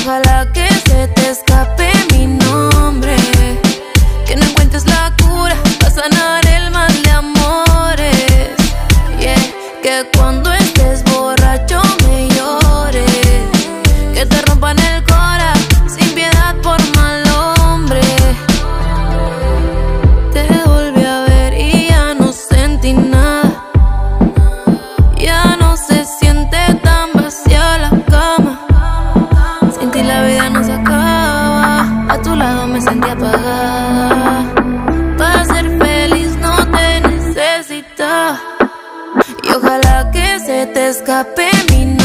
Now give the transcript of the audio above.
ojalá que se te escape mi nombre, que no encuentres la cura para sanar el mal de amores. Yeah, que cuando estés borracho me llores, que te rompan el cora sin piedad por mal hombre. Te volví a ver y ya no sentí nada, ya no se siente tan vacía la cama. Sin ti la vida no se acaba, a tu lado me sentí apagada. Para ser feliz no te necesitaba, y ojalá que se te escape mi nombre,